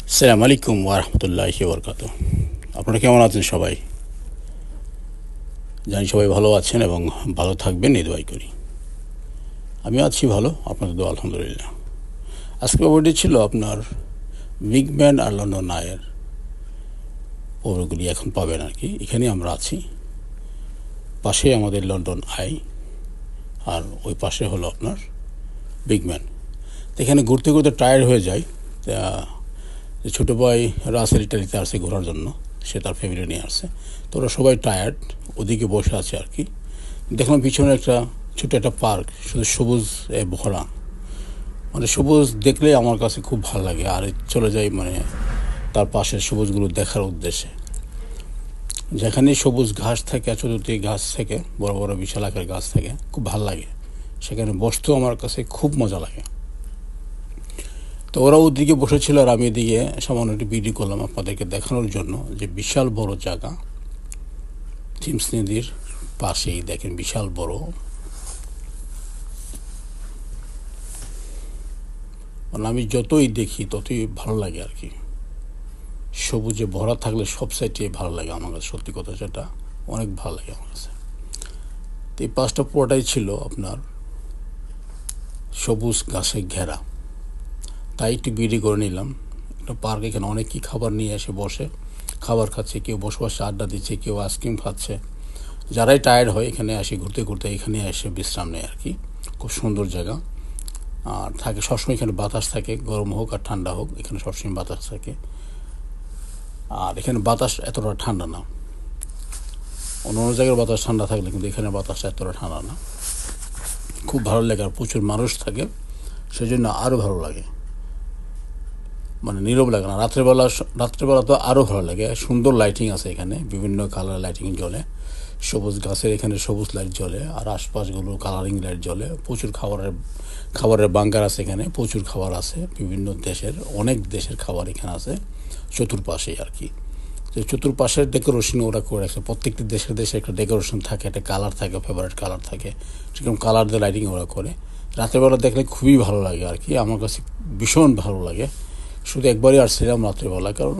আসসালামু আলাইকুম ওয়া রাহমাতুল্লাহি ওয়া বারাকাতুহু। আপনারা কেমন আছেন সবাই? জানি সবাই ভালো আছেন এবং ভালো থাকবেন এই দোয়াই করি। আমি আছি ভালো, আপনাদের দোয়া আলহামদুলিল্লাহ। আজকের খবরটি ছিল আপনার বিগ ব্যান আর লন্ডন আইয়ের খবরগুলি এখন পাবেন আর কি। এখানেই আমরা আছি, পাশে আমাদের লন্ডন আই আর ওই পাশে হলো আপনার বিগ ব্যান। তো এখানে ঘুরতে ঘুরতে টায়ার্ড হয়ে যায়। ছোটো ভাই রাসেল ইটালিতে আসছে ঘোরার জন্য, সে তার ফ্যামিলি নিয়ে আসছে। তো ওরা সবাই টায়ার্ড, ওদিকে বসে আছে আর কি। দেখলাম পিছনে একটা ছোটো একটা পার্ক, শুধু সবুজ ভরা, মানে সবুজ দেখলে আমার কাছে খুব ভালো লাগে। আর চলে যাই মানে তার পাশের সবুজগুলো দেখার উদ্দেশ্যে। যেখানে সবুজ ঘাস থাকে, চতুর্দিকে গাছ থেকে, বড় বড় বিশাল আকারের গাছ থাকে, খুব ভালো লাগে। সেখানে বসতেও আমার কাছে খুব মজা লাগে। তো ওরা ওদিকে বসেছিল আর আমি এদিকে সামান্য একটু ভিডিও করলাম আপনাদেরকে দেখানোর জন্য যে বিশাল বড় জায়গা থিমস নদীর পাশেই। দেখেন বিশাল বড়, মানে আমি যতই দেখি ততই ভালো লাগে আর কি। সবুজে ভরা থাকলে সব সাইডে ভালো লাগে আমার কাছে, সত্যি কথা যেটা অনেক ভালো লাগে আমার কাছে। তো এই পাঁচটা পুরোটাই ছিল আপনার সবুজ গাছে ঘেরা, তাই একটু ভিডিও করে নিলাম। একটা পার্ক, এখানে অনেকেই খাবার নিয়ে এসে বসে খাবার খাচ্ছে, কেউ বসে বসে আড্ডা দিচ্ছে, কেউ আইসক্রিম খাচ্ছে। যারাই টায়ার্ড হয় এখানে আসে ঘুরতে ঘুরতে, এখানে এসে বিশ্রাম নেয় আর কি। খুব সুন্দর জায়গা। আর থাকে সবসময় এখানে বাতাস থাকে, গরম হোক আর ঠান্ডা হোক, এখানে সবসময় বাতাস থাকে। আর এখানে বাতাস এতটা ঠান্ডা না, অন্য অন্য জায়গায় বাতাস ঠান্ডা থাকলে কিন্তু এখানে বাতাসটা এতটা ঠান্ডা না। খুব ভালো লাগে, আর প্রচুর মানুষ থাকে, সেই জন্য আরও ভালো লাগে, মানে নীরব লাগে না। রাত্রেবেলা তো আরও ভালো লাগে। সুন্দর লাইটিং আছে এখানে, বিভিন্ন কালার লাইটিং জ্বলে, সবুজ গাছের এখানে সবুজ লাইট জ্বলে, আর আশপাশগুলো কালারিং লাইট জ্বলে। প্রচুর খাবারের বাঙ্কার আছে এখানে, প্রচুর খাবার আছে, বিভিন্ন দেশের, অনেক দেশের খাবার এখানে আছে চতুর্পাশেই আর কি। তো চতুর্পাশের ডেকোরেশন ওরা করে রাখছে, প্রত্যেকটি দেশে একটা ডেকোরেশন থাকে, একটা কালার থাকে, ফেভারিট কালার থাকে, সেরকম কালার দিয়ে লাইটিং ওরা করে। রাত্রেবেলা দেখলে খুবই ভালো লাগে আর কি, আমার কাছে ভীষণ ভালো লাগে। শুধু একবারই আসছিলাম রাত্রেবেলা, কারণ